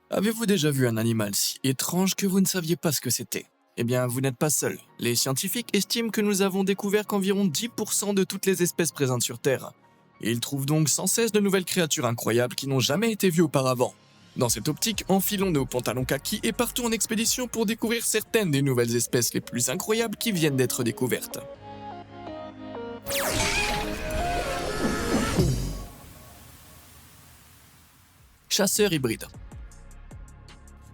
Avez-vous déjà vu un animal si étrange que vous ne saviez pas ce que c'était? Eh bien, vous n'êtes pas seul. Les scientifiques estiment que nous avons découvert qu'environ 10% de toutes les espèces présentes sur Terre. Ils trouvent donc sans cesse de nouvelles créatures incroyables qui n'ont jamais été vues auparavant. Dans cette optique, enfilons nos pantalons kaki et partons en expédition pour découvrir certaines des nouvelles espèces les plus incroyables qui viennent d'être découvertes. Chasseurs hybrides.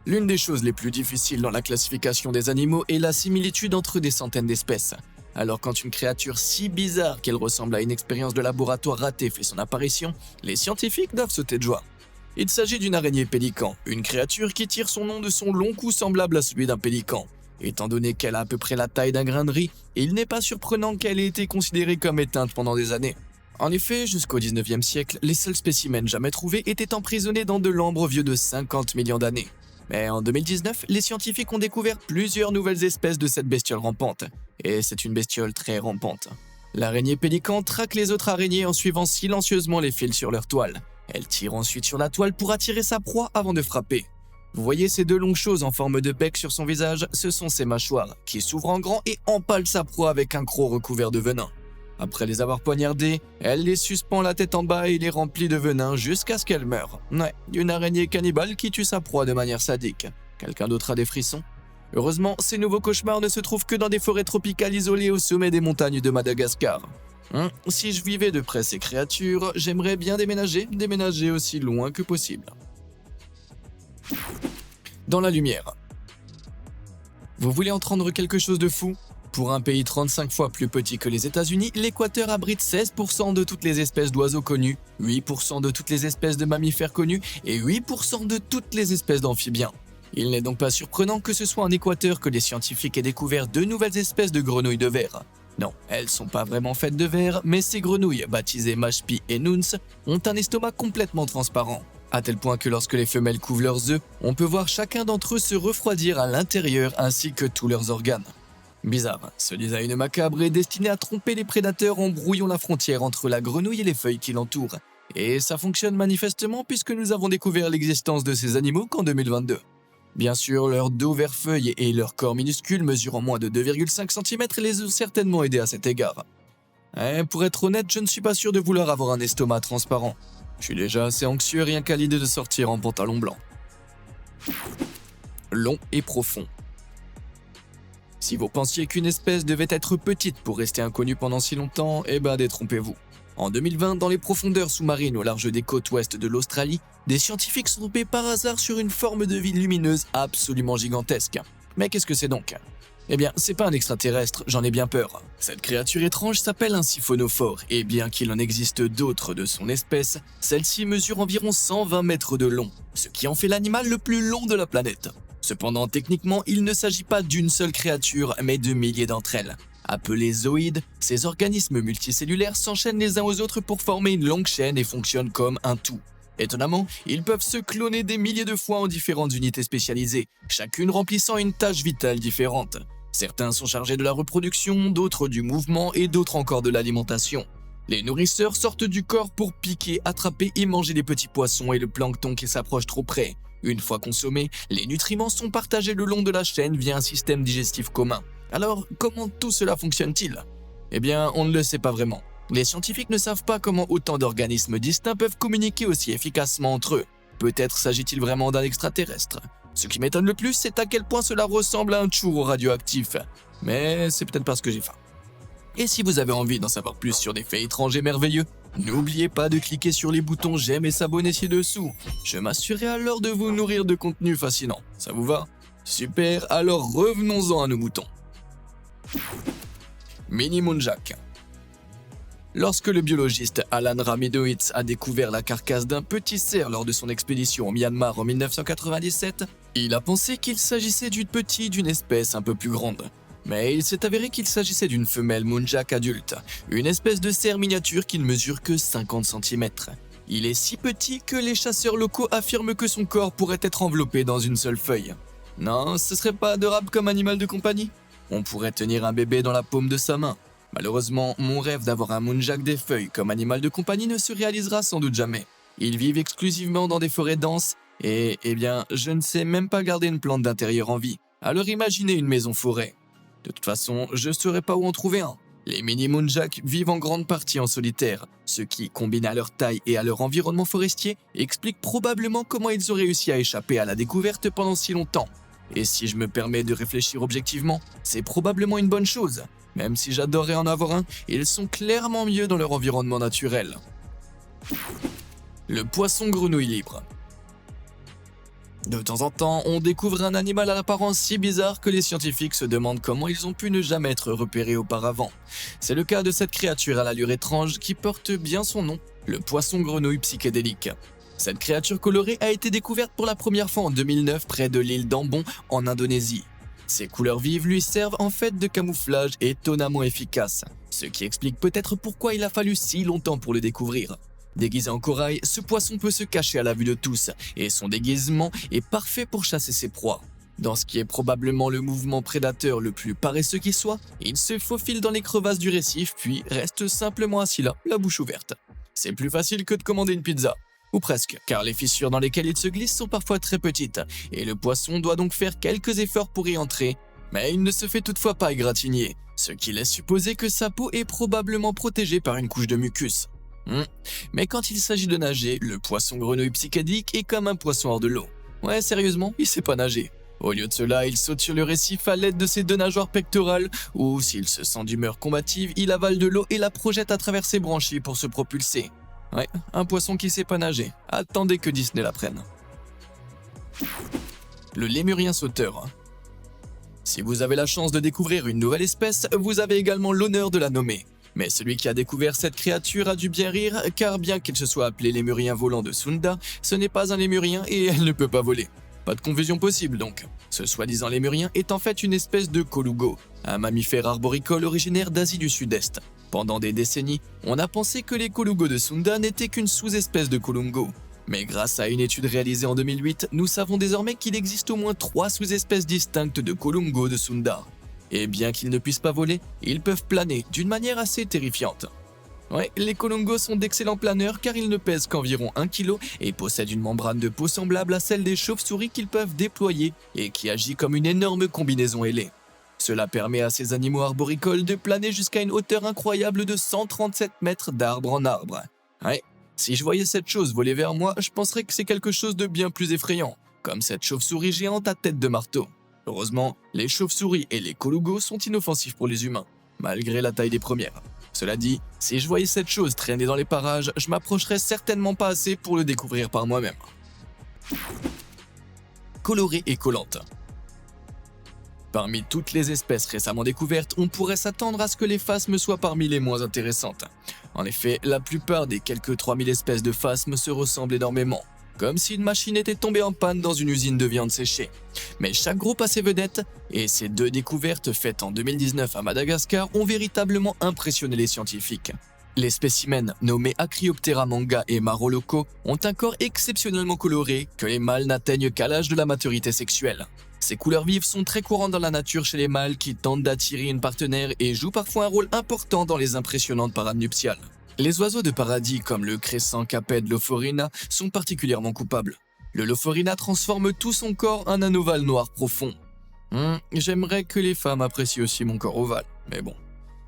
L'une des choses les plus difficiles dans la classification des animaux est la similitude entre des centaines d'espèces. Alors quand une créature si bizarre qu'elle ressemble à une expérience de laboratoire ratée fait son apparition, les scientifiques doivent sauter de joie. Il s'agit d'une araignée pélican, une créature qui tire son nom de son long cou semblable à celui d'un pélican. Étant donné qu'elle a à peu près la taille d'un grain de riz, il n'est pas surprenant qu'elle ait été considérée comme éteinte pendant des années. En effet, jusqu'au 19e siècle, les seuls spécimens jamais trouvés étaient emprisonnés dans de l'ambre vieux de 50 millions d'années. Mais en 2019, les scientifiques ont découvert plusieurs nouvelles espèces de cette bestiole rampante. Et c'est une bestiole très rampante. L'araignée pélican traque les autres araignées en suivant silencieusement les fils sur leur toile. Elle tire ensuite sur la toile pour attirer sa proie avant de frapper. Vous voyez ces deux longues choses en forme de bec sur son visage? Ce sont ses mâchoires, qui s'ouvrent en grand et empalent sa proie avec un croc recouvert de venin. Après les avoir poignardés, elle les suspend la tête en bas et les remplit de venin jusqu'à ce qu'elle meure. Ouais, une araignée cannibale qui tue sa proie de manière sadique. Quelqu'un d'autre a des frissons? Heureusement, ces nouveaux cauchemars ne se trouvent que dans des forêts tropicales isolées au sommet des montagnes de Madagascar. Si je vivais de près ces créatures, j'aimerais bien déménager aussi loin que possible. Dans la lumière. Vous voulez entendre quelque chose de fou? Pour un pays 35 fois plus petit que les États-Unis, l'Équateur abrite 16% de toutes les espèces d'oiseaux connues, 8% de toutes les espèces de mammifères connues et 8% de toutes les espèces d'amphibiens. Il n'est donc pas surprenant que ce soit en Équateur que les scientifiques aient découvert de nouvelles espèces de grenouilles de verre. Non, elles sont pas vraiment faites de verre, mais ces grenouilles, baptisées Mashpi et Nuns, ont un estomac complètement transparent. À tel point que lorsque les femelles couvent leurs œufs, on peut voir chacun d'entre eux se refroidir à l'intérieur ainsi que tous leurs organes. Bizarre, ce design macabre est destiné à tromper les prédateurs en brouillant la frontière entre la grenouille et les feuilles qui l'entourent. Et ça fonctionne manifestement puisque nous avons découvert l'existence de ces animaux qu'en 2022. Bien sûr, leur dos vert feuille et leur corps minuscule mesurant moins de 2,5 cm les ont certainement aidés à cet égard. Pour être honnête, je ne suis pas sûr de vouloir avoir un estomac transparent. Je suis déjà assez anxieux rien qu'à l'idée de sortir en pantalon blanc. Long et profond. Si vous pensiez qu'une espèce devait être petite pour rester inconnue pendant si longtemps, eh ben détrompez-vous. En 2020, dans les profondeurs sous-marines au large des côtes ouest de l'Australie, des scientifiques sont tombés par hasard sur une forme de vie lumineuse absolument gigantesque. Mais qu'est-ce que c'est donc? Eh bien, c'est pas un extraterrestre, j'en ai bien peur. Cette créature étrange s'appelle un siphonophore, et bien qu'il en existe d'autres de son espèce, celle-ci mesure environ 120 mètres de long, ce qui en fait l'animal le plus long de la planète. Cependant, techniquement, il ne s'agit pas d'une seule créature, mais de milliers d'entre elles. Appelés zooïdes, ces organismes multicellulaires s'enchaînent les uns aux autres pour former une longue chaîne et fonctionnent comme un tout. Étonnamment, ils peuvent se cloner des milliers de fois en différentes unités spécialisées, chacune remplissant une tâche vitale différente. Certains sont chargés de la reproduction, d'autres du mouvement et d'autres encore de l'alimentation. Les nourrisseurs sortent du corps pour piquer, attraper et manger les petits poissons et le plancton qui s'approchent trop près. Une fois consommés, les nutriments sont partagés le long de la chaîne via un système digestif commun. Alors, comment tout cela fonctionne-t-il? Eh bien, on ne le sait pas vraiment. Les scientifiques ne savent pas comment autant d'organismes distincts peuvent communiquer aussi efficacement entre eux. Peut-être s'agit-il vraiment d'un extraterrestre. Ce qui m'étonne le plus, c'est à quel point cela ressemble à un churro radioactif. Mais c'est peut-être parce que j'ai faim. Et si vous avez envie d'en savoir plus sur des faits étranges et merveilleux, n'oubliez pas de cliquer sur les boutons j'aime et s'abonner ci-dessous. Je m'assurerai alors de vous nourrir de contenu fascinant. Ça vous va? Super, alors revenons-en à nos moutons. Mini Muntjac. Lorsque le biologiste Alan Ramidowitz a découvert la carcasse d'un petit cerf lors de son expédition au Myanmar en 1997, il a pensé qu'il s'agissait d'une espèce un peu plus grande. Mais il s'est avéré qu'il s'agissait d'une femelle muntjac adulte, une espèce de cerf miniature qui ne mesure que 50 cm. Il est si petit que les chasseurs locaux affirment que son corps pourrait être enveloppé dans une seule feuille. Non, ce serait pas adorable comme animal de compagnie? On pourrait tenir un bébé dans la paume de sa main. Malheureusement, mon rêve d'avoir un muntjac des feuilles comme animal de compagnie ne se réalisera sans doute jamais. Ils vivent exclusivement dans des forêts denses Et, eh bien, je ne sais même pas garder une plante d'intérieur en vie. Alors imaginez une maison forêt. De toute façon, je ne saurais pas où en trouver un. Les mini Moonjack vivent en grande partie en solitaire, ce qui, combiné à leur taille et à leur environnement forestier, explique probablement comment ils ont réussi à échapper à la découverte pendant si longtemps. Et si je me permets de réfléchir objectivement, c'est probablement une bonne chose. Même si j'adorerais en avoir un, ils sont clairement mieux dans leur environnement naturel. Le poisson grenouille libre. De temps en temps, on découvre un animal à l'apparence si bizarre que les scientifiques se demandent comment ils ont pu ne jamais être repérés auparavant. C'est le cas de cette créature à l'allure étrange qui porte bien son nom, le poisson grenouille psychédélique. Cette créature colorée a été découverte pour la première fois en 2009 près de l'île d'Ambon en Indonésie. Ses couleurs vives lui servent en fait de camouflage étonnamment efficace, ce qui explique peut-être pourquoi il a fallu si longtemps pour le découvrir. Déguisé en corail, ce poisson peut se cacher à la vue de tous, et son déguisement est parfait pour chasser ses proies. Dans ce qui est probablement le mouvement prédateur le plus paresseux qui soit, il se faufile dans les crevasses du récif puis reste simplement assis là, la bouche ouverte. C'est plus facile que de commander une pizza. Ou presque, car les fissures dans lesquelles il se glisse sont parfois très petites, et le poisson doit donc faire quelques efforts pour y entrer, mais il ne se fait toutefois pas égratigner, ce qui laisse supposer que sa peau est probablement protégée par une couche de mucus. Mais quand il s'agit de nager, le poisson grenouille psychédélique est comme un poisson hors de l'eau. Ouais, sérieusement, il sait pas nager. Au lieu de cela, il saute sur le récif à l'aide de ses deux nageoires pectorales, ou s'il se sent d'humeur combative, il avale de l'eau et la projette à travers ses branchies pour se propulser. Ouais, un poisson qui sait pas nager. Attendez que Disney l'apprenne. Le lémurien sauteur. Si vous avez la chance de découvrir une nouvelle espèce, vous avez également l'honneur de la nommer. Mais celui qui a découvert cette créature a dû bien rire, car bien qu'il se soit appelé lémurien volant de Sunda, ce n'est pas un lémurien et elle ne peut pas voler. Pas de confusion possible donc. Ce soi-disant lémurien est en fait une espèce de colugo, un mammifère arboricole originaire d'Asie du Sud-Est. Pendant des décennies, on a pensé que les colugos de Sunda n'étaient qu'une sous-espèce de colungo. Mais grâce à une étude réalisée en 2008, nous savons désormais qu'il existe au moins 3 sous-espèces distinctes de colungo de Sunda. Et bien qu'ils ne puissent pas voler, ils peuvent planer d'une manière assez terrifiante. Ouais, les colungos sont d'excellents planeurs car ils ne pèsent qu'environ 1 kg et possèdent une membrane de peau semblable à celle des chauves-souris qu'ils peuvent déployer et qui agit comme une énorme combinaison ailée. Cela permet à ces animaux arboricoles de planer jusqu'à une hauteur incroyable de 137 mètres d'arbre en arbre. Ouais, si je voyais cette chose voler vers moi, je penserais que c'est quelque chose de bien plus effrayant, comme cette chauve-souris géante à tête de marteau. Heureusement, les chauves-souris et les colugos sont inoffensifs pour les humains, malgré la taille des premières. Cela dit, si je voyais cette chose traîner dans les parages, je m'approcherais certainement pas assez pour le découvrir par moi-même. Colorée et collante. Parmi toutes les espèces récemment découvertes, on pourrait s'attendre à ce que les phasmes soient parmi les moins intéressantes. En effet, la plupart des quelques 3000 espèces de phasmes se ressemblent énormément, comme si une machine était tombée en panne dans une usine de viande séchée. Mais chaque groupe a ses vedettes, et ces 2 découvertes faites en 2019 à Madagascar ont véritablement impressionné les scientifiques. Les spécimens nommés Acryoptera manga et Maroloco ont un corps exceptionnellement coloré que les mâles n'atteignent qu'à l'âge de la maturité sexuelle. Ces couleurs vives sont très courantes dans la nature chez les mâles qui tentent d'attirer une partenaire et jouent parfois un rôle important dans les impressionnantes parades nuptiales. Les oiseaux de paradis comme le crescent capède Lophorina sont particulièrement coupables. Le Lophorina transforme tout son corps en un ovale noir profond. J'aimerais que les femmes apprécient aussi mon corps ovale, mais bon.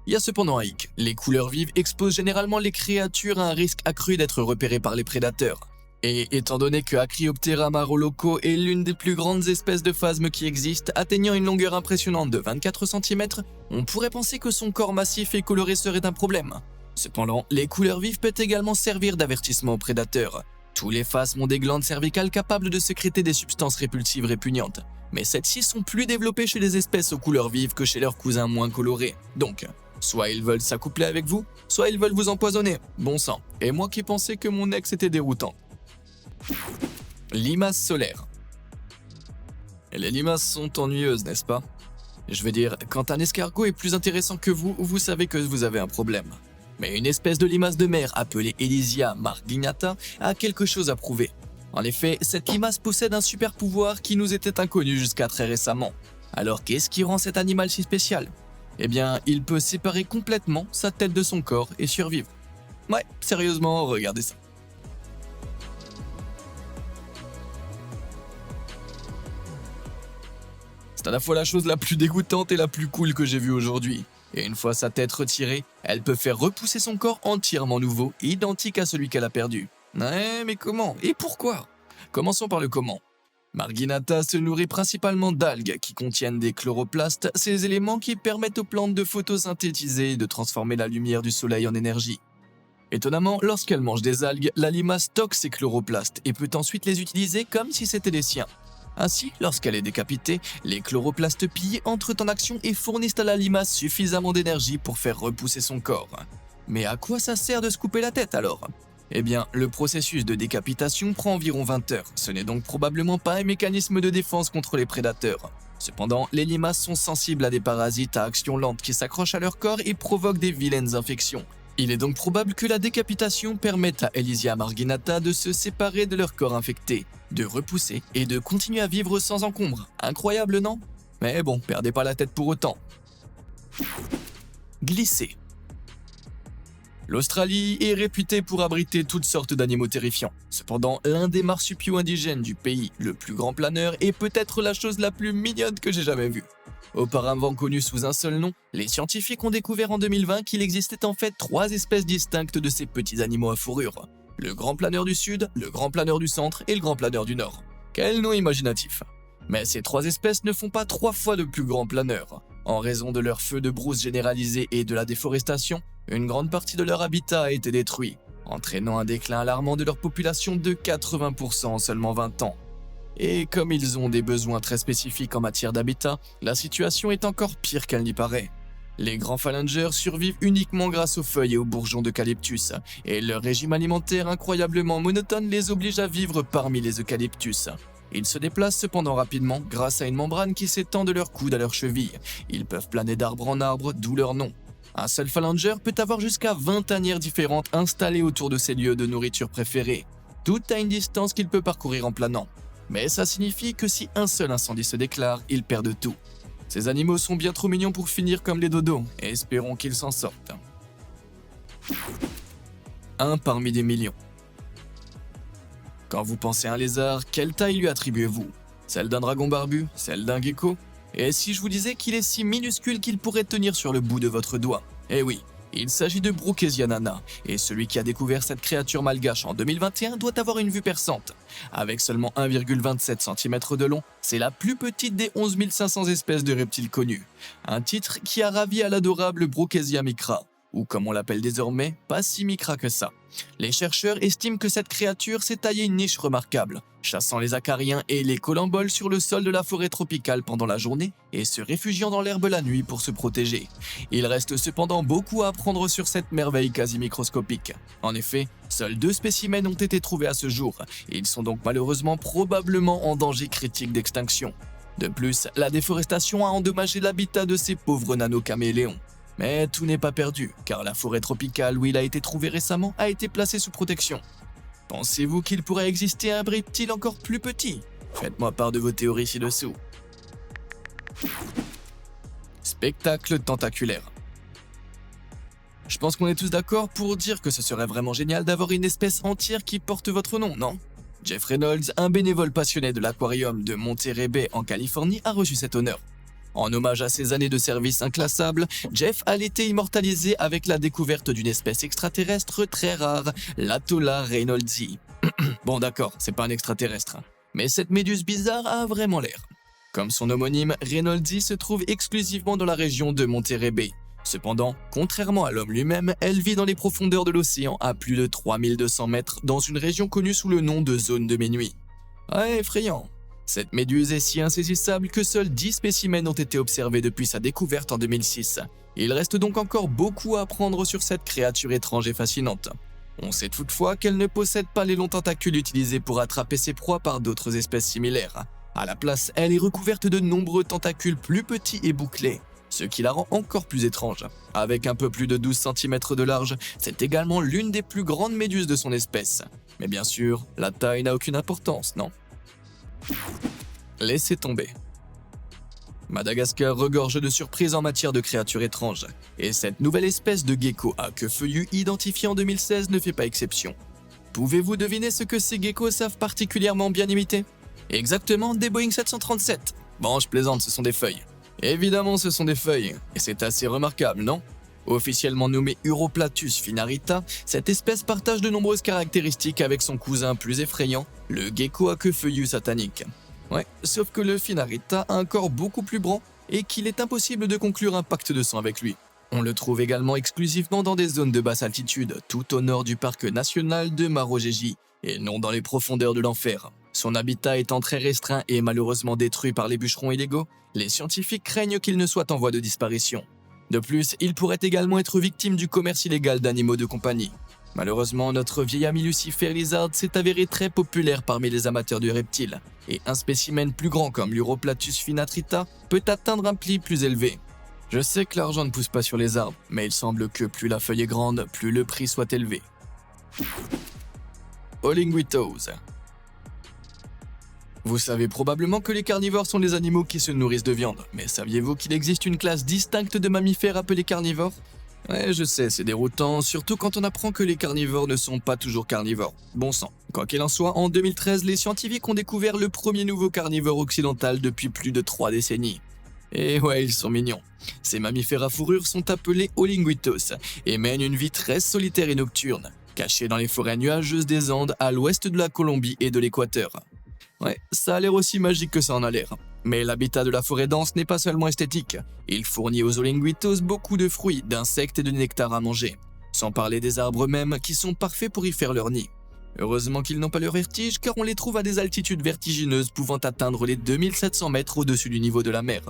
Il y a cependant un hic, les couleurs vives exposent généralement les créatures à un risque accru d'être repérées par les prédateurs. Et étant donné que Acryoptera maroloco est l'une des plus grandes espèces de phasmes qui existent, atteignant une longueur impressionnante de 24 cm, on pourrait penser que son corps massif et coloré serait un problème. Cependant, les couleurs vives peuvent également servir d'avertissement aux prédateurs. Tous les phasmes ont des glandes cervicales capables de sécréter des substances répulsives répugnantes, mais celles-ci sont plus développées chez les espèces aux couleurs vives que chez leurs cousins moins colorés. Donc, soit ils veulent s'accoupler avec vous, soit ils veulent vous empoisonner. Bon sang. Et moi qui pensais que mon ex était déroutant. Limaces solaires. Les limaces sont ennuyeuses, n'est-ce pas? Je veux dire, quand un escargot est plus intéressant que vous savez que vous avez un problème. Mais une espèce de limace de mer appelée Elysia marginata a quelque chose à prouver. En effet, cette limace possède un super pouvoir qui nous était inconnu jusqu'à très récemment. Alors qu'est-ce qui rend cet animal si spécial? Eh bien, il peut séparer complètement sa tête de son corps et survivre. Ouais, sérieusement, regardez ça. C'est à la fois la chose la plus dégoûtante et la plus cool que j'ai vue aujourd'hui. Et une fois sa tête retirée, elle peut faire repousser son corps entièrement nouveau, identique à celui qu'elle a perdu. Ouais, mais comment? Et pourquoi? Commençons par le comment. Marginata se nourrit principalement d'algues qui contiennent des chloroplastes, ces éléments qui permettent aux plantes de photosynthétiser et de transformer la lumière du soleil en énergie. Étonnamment, lorsqu'elle mange des algues, la limace stocke ses chloroplastes et peut ensuite les utiliser comme si c'était les siens. Ainsi, lorsqu'elle est décapitée, les chloroplastes pillés entrent en action et fournissent à la limace suffisamment d'énergie pour faire repousser son corps. Mais à quoi ça sert de se couper la tête alors? Eh bien, le processus de décapitation prend environ 20 heures, ce n'est donc probablement pas un mécanisme de défense contre les prédateurs. Cependant, les limaces sont sensibles à des parasites à action lente qui s'accrochent à leur corps et provoquent des vilaines infections. Il est donc probable que la décapitation permette à Elysia marginata de se séparer de leur corps infecté, de repousser et de continuer à vivre sans encombre. Incroyable, non? Mais bon, perdez pas la tête pour autant. Glisser. L'Australie est réputée pour abriter toutes sortes d'animaux terrifiants. Cependant, l'un des marsupiaux indigènes du pays, le plus grand planeur, est peut-être la chose la plus mignonne que j'ai jamais vue. Auparavant connu sous un seul nom, les scientifiques ont découvert en 2020 qu'il existait en fait 3 espèces distinctes de ces petits animaux à fourrure. Le grand planeur du sud, le grand planeur du centre et le grand planeur du nord. Quel nom imaginatif! Mais ces 3 espèces ne font pas 3 fois de plus grands planeurs. En raison de leur feu de brousse généralisé et de la déforestation, une grande partie de leur habitat a été détruit, entraînant un déclin alarmant de leur population de 80% en seulement 20 ans. Et comme ils ont des besoins très spécifiques en matière d'habitat, la situation est encore pire qu'elle n'y paraît. Les grands phalangers survivent uniquement grâce aux feuilles et aux bourgeons d'eucalyptus, et leur régime alimentaire incroyablement monotone les oblige à vivre parmi les eucalyptus. Ils se déplacent cependant rapidement grâce à une membrane qui s'étend de leur coude à leur cheville. Ils peuvent planer d'arbre en arbre, d'où leur nom. Un seul phalanger peut avoir jusqu'à 20 tanières différentes installées autour de ses lieux de nourriture préférés, tout à une distance qu'il peut parcourir en planant. Mais ça signifie que si un seul incendie se déclare, ils perdent tout. Ces animaux sont bien trop mignons pour finir comme les dodos, et espérons qu'ils s'en sortent. Un parmi des millions. Quand vous pensez à un lézard, quelle taille lui attribuez-vous? Celle d'un dragon barbu? Celle d'un gecko? Et si je vous disais qu'il est si minuscule qu'il pourrait tenir sur le bout de votre doigt? Eh oui, il s'agit de Brookesia nana, et celui qui a découvert cette créature malgache en 2021 doit avoir une vue perçante. Avec seulement 1,27 cm de long, c'est la plus petite des 11 500 espèces de reptiles connues. Un titre qui a ravi à l'adorable Brookesia micra, ou comme on l'appelle désormais, pas si micra que ça. Les chercheurs estiment que cette créature s'est taillée une niche remarquable, chassant les acariens et les colamboles sur le sol de la forêt tropicale pendant la journée et se réfugiant dans l'herbe la nuit pour se protéger. Il reste cependant beaucoup à apprendre sur cette merveille quasi microscopique. En effet, seuls 2 spécimens ont été trouvés à ce jour, et ils sont donc malheureusement probablement en danger critique d'extinction. De plus, la déforestation a endommagé l'habitat de ces pauvres nanocaméléons. Mais tout n'est pas perdu, car la forêt tropicale où il a été trouvé récemment a été placée sous protection. Pensez-vous qu'il pourrait exister un reptile encore plus petit? Faites-moi part de vos théories ci-dessous. Spectacle tentaculaire. Je pense qu'on est tous d'accord pour dire que ce serait vraiment génial d'avoir une espèce entière qui porte votre nom, non? Jeff Reynolds, un bénévole passionné de l'aquarium de Monterey Bay en Californie, a reçu cet honneur. En hommage à ses années de service inclassables, Jeff a été immortalisé avec la découverte d'une espèce extraterrestre très rare, l'Atola reynoldsi. Bon d'accord, c'est pas un extraterrestre, mais cette méduse bizarre a vraiment l'air. Comme son homonyme, Reynoldsi se trouve exclusivement dans la région de Monterey Bay. Cependant, contrairement à l'homme lui-même, elle vit dans les profondeurs de l'océan à plus de 3200 mètres dans une région connue sous le nom de zone de minuit. Ouais, effrayant. Cette méduse est si insaisissable que seuls 10 spécimens ont été observés depuis sa découverte en 2006. Il reste donc encore beaucoup à apprendre sur cette créature étrange et fascinante. On sait toutefois qu'elle ne possède pas les longs tentacules utilisés pour attraper ses proies par d'autres espèces similaires. À la place, elle est recouverte de nombreux tentacules plus petits et bouclés, ce qui la rend encore plus étrange. Avec un peu plus de 12 cm de large, c'est également l'une des plus grandes méduses de son espèce. Mais bien sûr, la taille n'a aucune importance, non? Laissez tomber. Madagascar regorge de surprises en matière de créatures étranges, et cette nouvelle espèce de gecko à queue feuillue identifiée en 2016 ne fait pas exception. Pouvez-vous deviner ce que ces geckos savent particulièrement bien imiter? Exactement des Boeing 737. Bon, je plaisante, ce sont des feuilles. Évidemment, ce sont des feuilles, et c'est assez remarquable, non? Officiellement nommée Uroplatus finarita, cette espèce partage de nombreuses caractéristiques avec son cousin plus effrayant, le gecko à queue feuillue satanique. Ouais, sauf que le finarita a un corps beaucoup plus grand et qu'il est impossible de conclure un pacte de sang avec lui. On le trouve également exclusivement dans des zones de basse altitude, tout au nord du parc national de Marojejy, et non dans les profondeurs de l'enfer. Son habitat étant très restreint et malheureusement détruit par les bûcherons illégaux, les scientifiques craignent qu'il ne soit en voie de disparition. De plus, il pourrait également être victime du commerce illégal d'animaux de compagnie. Malheureusement, notre vieil ami Lucifer Lizard s'est avéré très populaire parmi les amateurs de reptiles, et un spécimen plus grand comme l'Uroplatus finatrita peut atteindre un pli plus élevé. Je sais que l'argent ne pousse pas sur les arbres, mais il semble que plus la feuille est grande, plus le prix soit élevé. Olinguitos. Vous savez probablement que les carnivores sont les animaux qui se nourrissent de viande, mais saviez-vous qu'il existe une classe distincte de mammifères appelés carnivores? Ouais, je sais, c'est déroutant, surtout quand on apprend que les carnivores ne sont pas toujours carnivores. Bon sang. Quoi qu'il en soit, en 2013, les scientifiques ont découvert le premier nouveau carnivore occidental depuis plus de 3 décennies. Et ouais, ils sont mignons. Ces mammifères à fourrure sont appelés Olinguitos et mènent une vie très solitaire et nocturne, cachés dans les forêts nuageuses des Andes à l'ouest de la Colombie et de l'Équateur. Ouais, ça a l'air aussi magique que ça en a l'air. Mais l'habitat de la forêt dense n'est pas seulement esthétique. Il fournit aux Olinguitos beaucoup de fruits, d'insectes et de nectar à manger. Sans parler des arbres eux-mêmes qui sont parfaits pour y faire leur nid. Heureusement qu'ils n'ont pas le vertige car on les trouve à des altitudes vertigineuses pouvant atteindre les 2700 mètres au-dessus du niveau de la mer.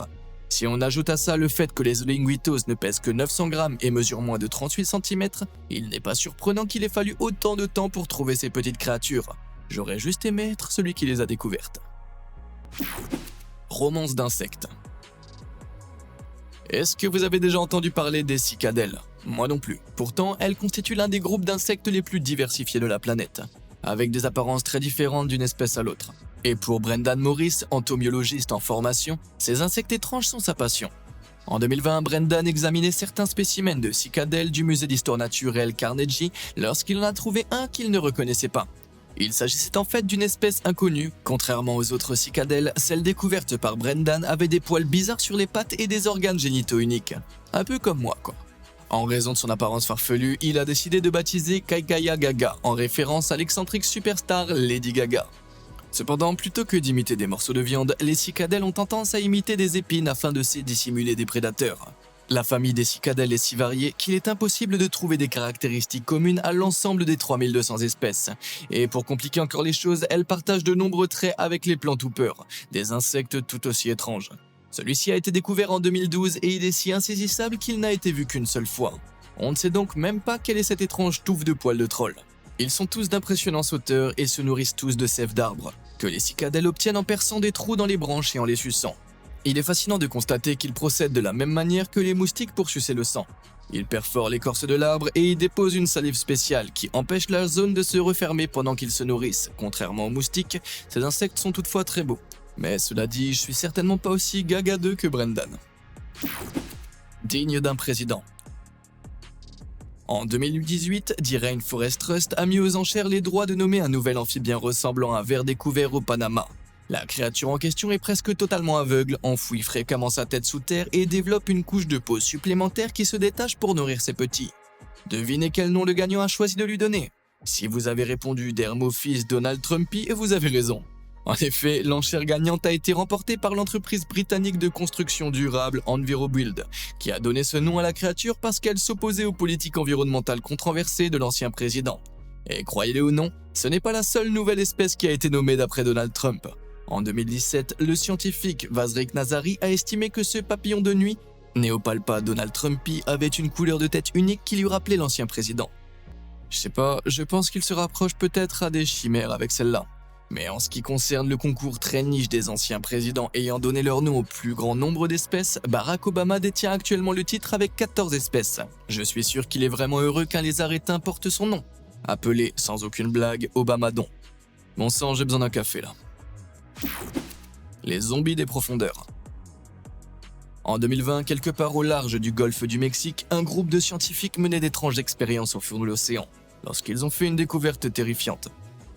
Si on ajoute à ça le fait que les Olinguitos ne pèsent que 900 grammes et mesurent moins de 38 cm, il n'est pas surprenant qu'il ait fallu autant de temps pour trouver ces petites créatures. J'aurais juste aimé être celui qui les a découvertes. Romance d'insectes. Est-ce que vous avez déjà entendu parler des cicadelles? Moi non plus. Pourtant, elles constituent l'un des groupes d'insectes les plus diversifiés de la planète, avec des apparences très différentes d'une espèce à l'autre. Et pour Brendan Morris, entomologiste en formation, ces insectes étranges sont sa passion. En 2020, Brendan examinait certains spécimens de cicadelles du musée d'histoire naturelle Carnegie lorsqu'il en a trouvé un qu'il ne reconnaissait pas. Il s'agissait en fait d'une espèce inconnue. Contrairement aux autres cicadelles, celle découverte par Brendan avait des poils bizarres sur les pattes et des organes génitaux uniques. Un peu comme moi, quoi. En raison de son apparence farfelue, il a décidé de baptiser Kaikaya Gaga, en référence à l'excentrique superstar Lady Gaga. Cependant, plutôt que d'imiter des morceaux de viande, les cicadelles ont tendance à imiter des épines afin de se dissimuler des prédateurs. La famille des cicadelles est si variée qu'il est impossible de trouver des caractéristiques communes à l'ensemble des 3200 espèces. Et pour compliquer encore les choses, elles partagent de nombreux traits avec les plantoupeurs, des insectes tout aussi étranges. Celui-ci a été découvert en 2012 et il est si insaisissable qu'il n'a été vu qu'une seule fois. On ne sait donc même pas quelle est cette étrange touffe de poils de troll. Ils sont tous d'impressionnants sauteurs et se nourrissent tous de sève d'arbres, que les cicadelles obtiennent en perçant des trous dans les branches et en les suçant. Il est fascinant de constater qu'ils procèdent de la même manière que les moustiques pour sucer le sang. Ils perforent l'écorce de l'arbre et y déposent une salive spéciale qui empêche la zone de se refermer pendant qu'ils se nourrissent. Contrairement aux moustiques, ces insectes sont toutefois très beaux. Mais cela dit, je suis certainement pas aussi gagadeux que Brendan. Digne d'un président. En 2018, The Rainforest Trust a mis aux enchères les droits de nommer un nouvel amphibien ressemblant à un ver découvert au Panama. La créature en question est presque totalement aveugle, enfouit fréquemment sa tête sous terre et développe une couche de peau supplémentaire qui se détache pour nourrir ses petits. Devinez quel nom le gagnant a choisi de lui donner. Si vous avez répondu Dermophis Donald Trumpy, vous avez raison. En effet, l'enchère gagnante a été remportée par l'entreprise britannique de construction durable EnviroBuild, qui a donné ce nom à la créature parce qu'elle s'opposait aux politiques environnementales controversées de l'ancien président. Et croyez-le ou non, ce n'est pas la seule nouvelle espèce qui a été nommée d'après Donald Trump. En 2017, le scientifique Vazrik Nazari a estimé que ce papillon de nuit, Neopalpa Donald Trumpy, avait une couleur de tête unique qui lui rappelait l'ancien président. Je sais pas, je pense qu'il se rapproche peut-être à des chimères avec celle-là. Mais en ce qui concerne le concours très niche des anciens présidents ayant donné leur nom au plus grand nombre d'espèces, Barack Obama détient actuellement le titre avec 14 espèces. Je suis sûr qu'il est vraiment heureux qu'un lézard éteint porte son nom. Appelé, sans aucune blague, Obamadon. Bon sang, j'ai besoin d'un café là. Les zombies des profondeurs. En 2020, quelque part au large du golfe du Mexique, un groupe de scientifiques menait d'étranges expériences au fond de l'océan, lorsqu'ils ont fait une découverte terrifiante.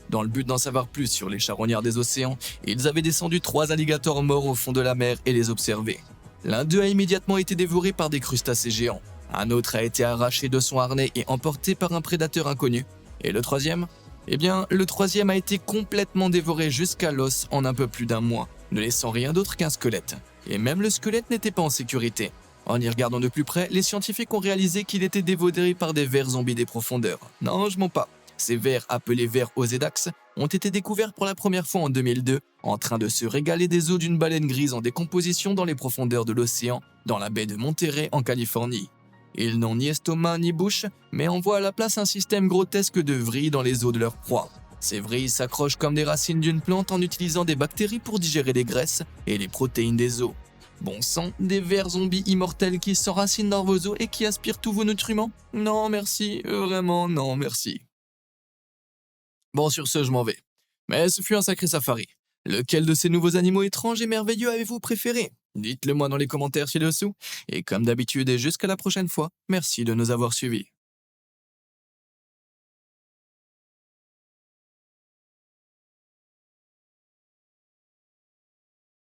Dans le but d'en savoir plus sur les charognards des océans, ils avaient descendu 3 alligators morts au fond de la mer et les observé. L'un d'eux a immédiatement été dévoré par des crustacés géants. Un autre a été arraché de son harnais et emporté par un prédateur inconnu. Et le troisième? Eh bien, le troisième a été complètement dévoré jusqu'à l'os en un peu plus d'un mois, ne laissant rien d'autre qu'un squelette. Et même le squelette n'était pas en sécurité. En y regardant de plus près, les scientifiques ont réalisé qu'il était dévoré par des vers zombies des profondeurs. Non, je mens pas. Ces vers, appelés vers Osedax, ont été découverts pour la première fois en 2002, en train de se régaler des os d'une baleine grise en décomposition dans les profondeurs de l'océan, dans la baie de Monterey en Californie. Ils n'ont ni estomac ni bouche, mais envoient à la place un système grotesque de vrilles dans les os de leur proie. Ces vrilles s'accrochent comme des racines d'une plante en utilisant des bactéries pour digérer les graisses et les protéines des os. Bon sang, des vers zombies immortels qui s'enracinent dans vos os et qui aspirent tous vos nutriments? Non merci, vraiment non merci. Bon, sur ce, je m'en vais. Mais ce fut un sacré safari. Lequel de ces nouveaux animaux étranges et merveilleux avez-vous préféré? Dites-le moi dans les commentaires ci-dessous. Et comme d'habitude et jusqu'à la prochaine fois, merci de nous avoir suivis.